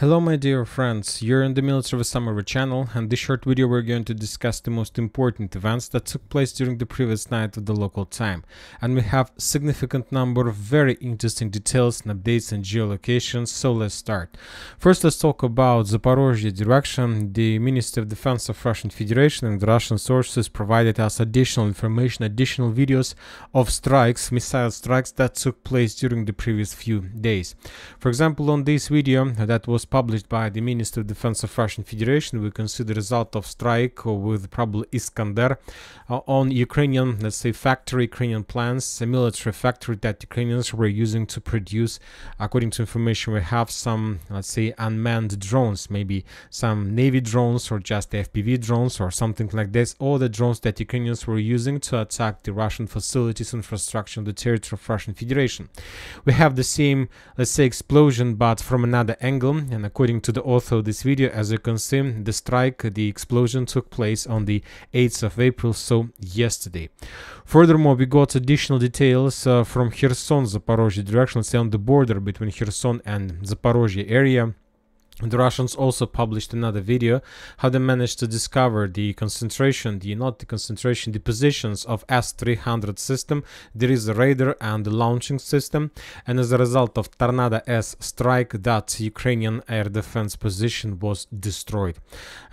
Hello my dear friends, you're in the Military Summary channel, and in this short video we're going to discuss the most important events that took place during the previous night of the local time. And we have significant number of very interesting details and updates and geolocations, so let's start. First let's talk about Zaporozhye direction. The Ministry of Defense of Russian Federation and the Russian sources provided us additional information, additional videos of strikes, missile strikes that took place during the previous few days. For example, on this video that was published by the Ministry of Defense of Russian Federation, we can see the result of strike with probably Iskander on Ukrainian, let's say, factory, Ukrainian plants, a military factory that Ukrainians were using to produce, according to information we have, some, let's say, unmanned drones, maybe some Navy drones or just FPV drones or something like this, all the drones that Ukrainians were using to attack the Russian facilities, infrastructure on the territory of Russian Federation. We have the same, let's say, explosion, but from another angle. And according to the author of this video, as you can see, the strike, the explosion took place on the 8th of April, so yesterday. Furthermore, we got additional details from Kherson, Zaporozhye direction, say on the border between Kherson and Zaporozhye area. The Russians also published another video how they managed to discover the concentration, the positions of S-300 system. There is a radar and the launching system, and as a result of Tornado S strike, that Ukrainian air defense position was destroyed.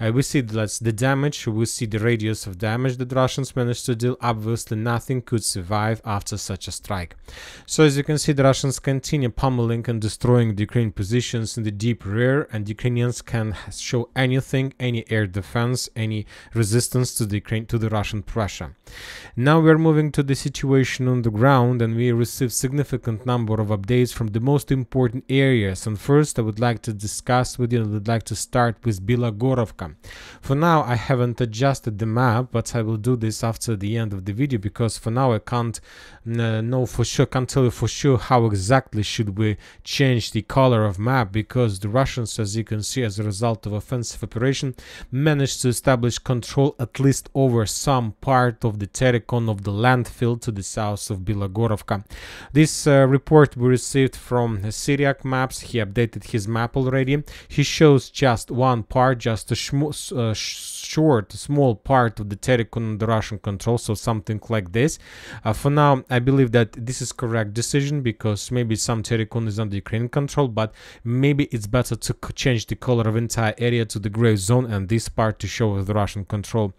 We see that's the damage, we see the radius of damage that Russians managed to deal. Obviously nothing could survive after such a strike. So as you can see, the Russians continue pummeling and destroying the Ukrainian positions in the deep rear, and Ukrainians can show anything, any air defense, any resistance to the Russian pressure. Now we are moving to the situation on the ground, and we received significant number of updates from the most important areas. And first I would like to discuss with you, I would like to start with Bilohorivka. For now I haven't adjusted the map, but I will do this after the end of the video, because for now I can't know for sure, can't tell you for sure how exactly should we change the color of map, because the Russians, as you can see, as a result of offensive operation, managed to establish control at least over some part of the terracon of the landfill to the south of Bilohorivka. This report we received from Syriac Maps. He updated his map already. He shows just one part, just a small part of the terracon under Russian control, so something like this. For now I believe that this is correct decision, because maybe some terracon is under Ukrainian control, but maybe it's better to change the color of entire area to the gray zone and this part to show the Russian control.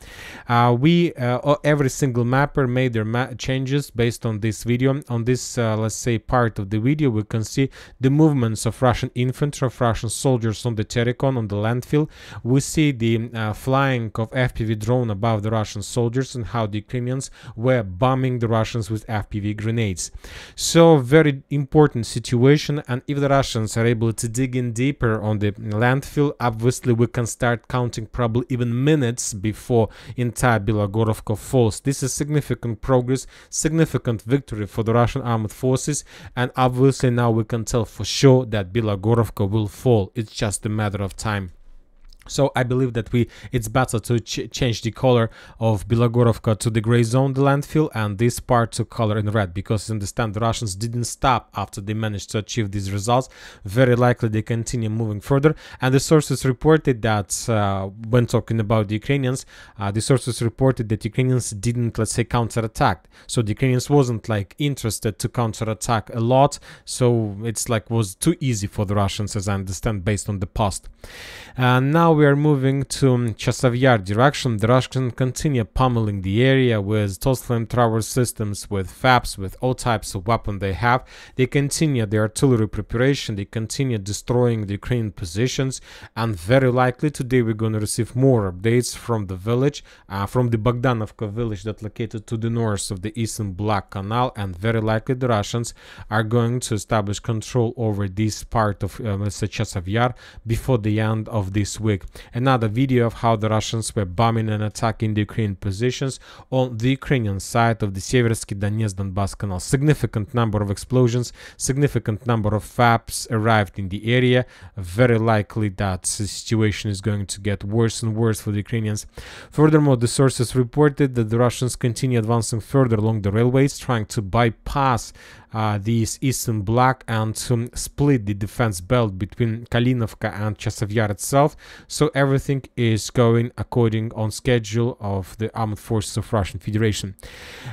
Every single mapper made their changes based on this video. On this let's say part of the video, we can see the movements of Russian infantry, of Russian soldiers on the terracon, on the landfill. We see the flying of FPV drone above the Russian soldiers, and how the Ukrainians were bombing the Russians with FPV grenades. So very important situation, and if the Russians are able to dig in deeper on the landfill, obviously we can start counting probably even minutes before entire Bilohorivka falls. This is significant progress, significant victory for the Russian armed forces, and obviously now we can tell for sure that Bilohorivka will fall. It's just a matter of time. So I believe that it's better to change the color of Bilohorivka to the gray zone, the landfill, and this part to color in red, because understand the Russians didn't stop after they managed to achieve these results. Very likely they continue moving further, and the sources reported that when talking about the Ukrainians, the sources reported that Ukrainians didn't, let's say, counterattack. So the Ukrainians wasn't like interested to counterattack a lot, so it's like was too easy for the Russians, as I understand, based on the past. Now we are moving to Chasiv Yar direction. The Russians continue pummeling the area with toss flamethrower systems, with FAPs, with all types of weapons they have. They continue the artillery preparation, they continue destroying the Ukrainian positions, and very likely today we're going to receive more updates from the village, from the Bogdanovka village that located to the north of the Eastern Black Canal, and very likely the Russians are going to establish control over this part of let's say Chasiv Yar before the end of this week. Another video of how the Russians were bombing and attacking the Ukrainian positions on the Ukrainian side of the Seversky Donetsk Donbass Canal. Significant number of explosions, significant number of FAPs arrived in the area. Very likely that the situation is going to get worse and worse for the Ukrainians. Furthermore, the sources reported that the Russians continue advancing further along the railways, trying to bypass this eastern block and split the defense belt between Kalinovka and Chasiv Yar itself. So everything is going according on schedule of the armed forces of Russian Federation.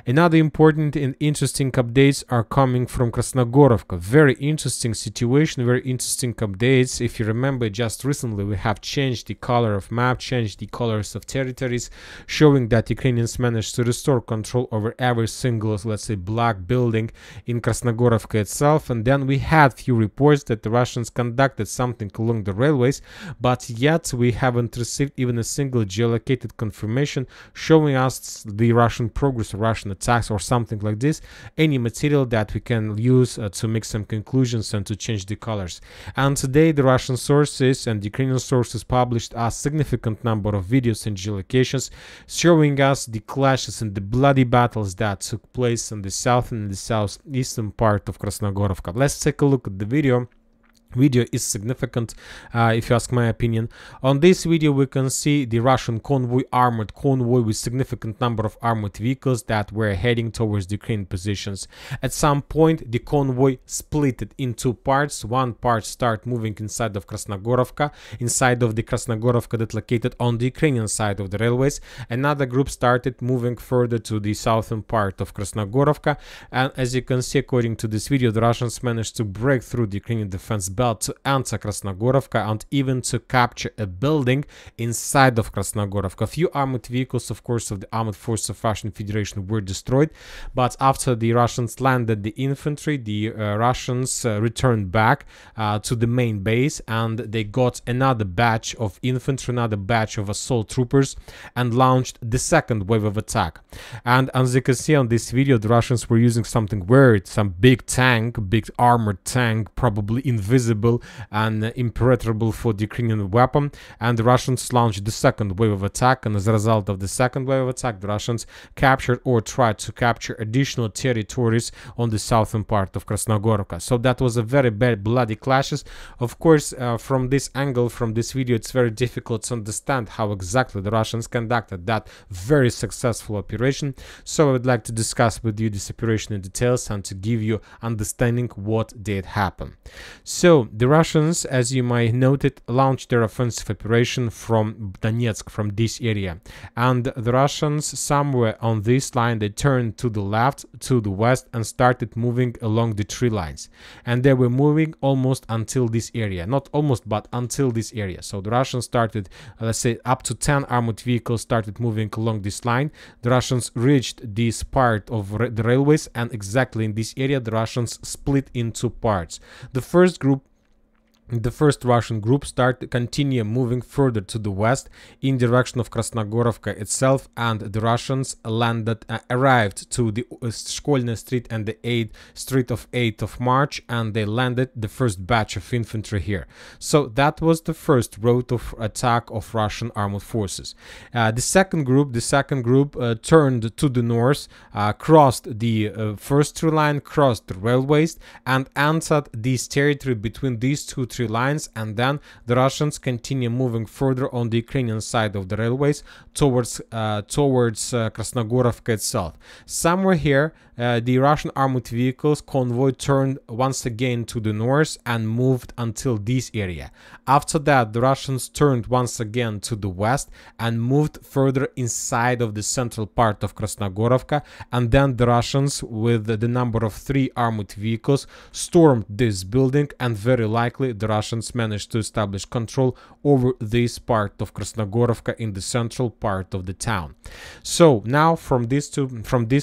Another important and interesting updates are coming from Krasnohorivka. Very interesting situation, very interesting updates. If you remember, just recently we have changed the color of map, changed the colors of territories, showing that Ukrainians managed to restore control over every single, let's say, black building in Krasnohorivka itself. And then we had few reports that the Russians conducted something along the railways, but yet we haven't received even a single geolocated confirmation showing us the Russian progress or Russian attacks or something like this, any material that we can use to make some conclusions and to change the colors. And today the Russian sources and Ukrainian sources published a significant number of videos and geolocations showing us the clashes and the bloody battles that took place in the south and the southeastern part of Krasnohorivka. Let's take a look at the video. Video is significant, if you ask my opinion. On this video we can see the Russian convoy, armored convoy with significant number of armored vehicles that were heading towards the Ukrainian positions. At some point the convoy split in two parts. One part started moving inside of Krasnohorivka, inside of the Krasnohorivka that located on the Ukrainian side of the railways. Another group started moving further to the southern part of Krasnohorivka, and as you can see, according to this video, the Russians managed to break through the Ukrainian defense belt to enter Krasnohorivka and even to capture a building inside of Krasnohorivka. A few armored vehicles, of course, of the armed forces of Russian Federation were destroyed, but after the Russians landed the infantry, the Russians returned back to the main base, and they got another batch of infantry, another batch of assault troopers, and launched the second wave of attack. And as you can see on this video, the Russians were using something weird, some big tank, big armored tank, probably invisible and impenetrable for the Ukrainian weapon, and the Russians launched the second wave of attack. And as a result of the second wave of attack, the Russians captured or tried to capture additional territories on the southern part of Krasnohorivka. So that was a very bad bloody clashes. Of course, from this angle, from this video, it's very difficult to understand how exactly the Russians conducted that very successful operation. So I would like to discuss with you this operation in details and to give you understanding what did happen. So the Russians, as you might noted, launched their offensive operation from Donetsk, from this area, and the Russians somewhere on this line, they turned to the left, to the west, and started moving along the tree lines, and they were moving almost until this area, not almost but until this area. So the Russians started, let's say, up to 10 armored vehicles started moving along this line. The Russians reached this part of the railways, and exactly in this area the Russians split into parts. The first Russian group continue moving further to the west in direction of Krasnohorivka itself, and the Russians arrived to the Shkolny Street and the 8th Street of 8th of March, and they landed the first batch of infantry here. So that was the first route of attack of Russian armed forces. The second group turned to the north, crossed the first tree line, crossed the railways, and entered this territory between these two tree lines, and then the Russians continue moving further on the Ukrainian side of the railways towards Krasnohorivka itself. Somewhere here, the Russian armored vehicles convoy turned once again to the north and moved until this area. After that, the Russians turned once again to the west and moved further inside of the central part of Krasnohorivka, and then the Russians, with the number of 3 armored vehicles, stormed this building, and very likely the Russians managed to establish control over this part of Krasnohorivka in the central part of the town. So now from these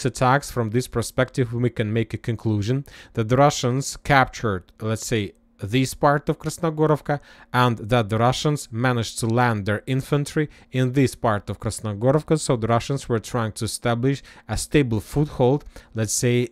attacks, from this perspective, we can make a conclusion that the Russians captured, let's say, this part of Krasnohorivka, and that the Russians managed to land their infantry in this part of Krasnohorivka. So the Russians were trying to establish a stable foothold, let's say,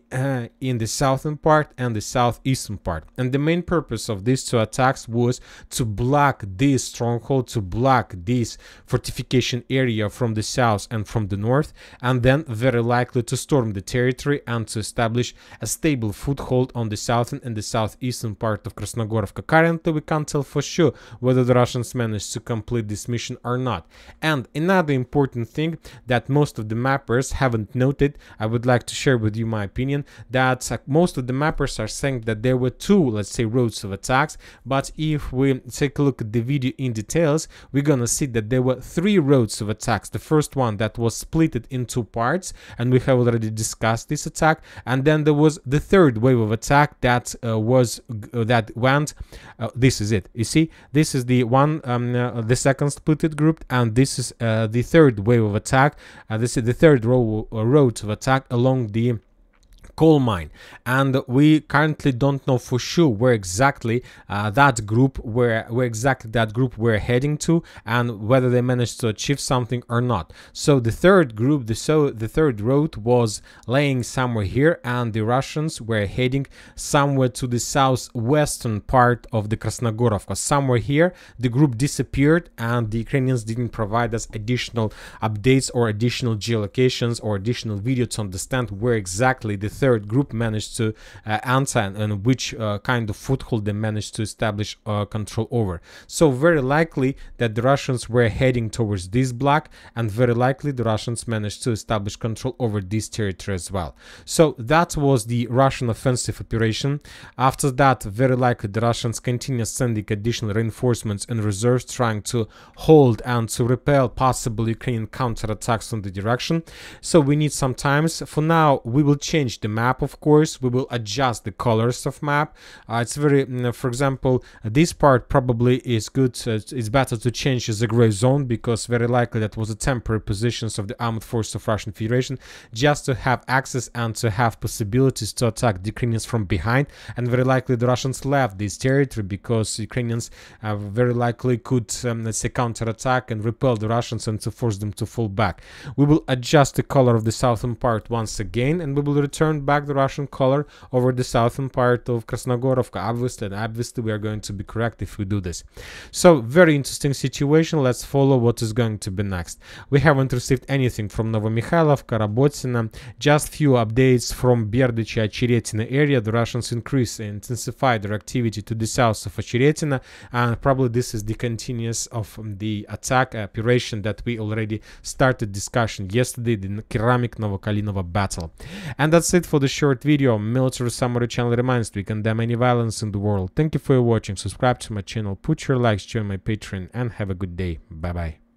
in the southern part and the southeastern part. And the main purpose of these two attacks was to block this stronghold, to block this fortification area from the south and from the north, and then very likely to storm the territory and to establish a stable foothold on the southern and the southeastern part of Krasnohorivka. Krasnohorivka. Currently, we can't tell for sure whether the Russians managed to complete this mission or not. And another important thing that most of the mappers haven't noted, I would like to share with you my opinion, that most of the mappers are saying that there were two, let's say, roads of attacks, but if we take a look at the video in details, we're gonna see that there were three roads of attacks. The first one that was split in two parts, and we have already discussed this attack, and then there was the third wave of attack that went this is it, you see, this is the one, the second splitted group, and this is the third wave of attack. This is the third road of attack along the coal mine, and we currently don't know for sure where exactly that group were heading to, and whether they managed to achieve something or not. So the third group, the third road was laying somewhere here, and the Russians were heading somewhere to the southwestern part of the Krasnohorivka. Somewhere here the group disappeared, and the Ukrainians didn't provide us additional updates or additional geolocations or additional video to understand where exactly the third group managed to answer and which kind of foothold they managed to establish control over. So very likely that the Russians were heading towards this block, and very likely the Russians managed to establish control over this territory as well. So that was the Russian offensive operation. After that, very likely the Russians continue sending additional reinforcements and reserves, trying to hold and to repel possible Ukrainian counterattacks from the direction. So we need some time. For now, we will change the map, of course. We will adjust the colors of map. It's very, for example, this part probably is good. It's better to change as a gray zone, because very likely that was a temporary positions of the armed force of Russian Federation, just to have access and to have possibilities to attack the Ukrainians from behind. And very likely the Russians left this territory because Ukrainians very likely could, let's say, counterattack and repel the Russians and to force them to fall back. We will adjust the color of the southern part once again, and we will return back the Russian color over the southern part of Krasnohorivka. Obviously we are going to be correct if we do this. So very interesting situation. Let's follow what is going to be next. We haven't received anything from Novomikhailivka, Robotina, just few updates from Berdichi, Ocheretina area. The Russians increase and intensify their activity to the south of Ocheretina, and probably this is the continuous of the attack operation that we already started discussion yesterday, the Keramik Novokalinova battle. And that's it for the short video. Military Summary channel reminds we condemn any violence in the world. Thank you for watching. Subscribe to my channel, put your likes, join my Patreon, and have a good day. Bye bye.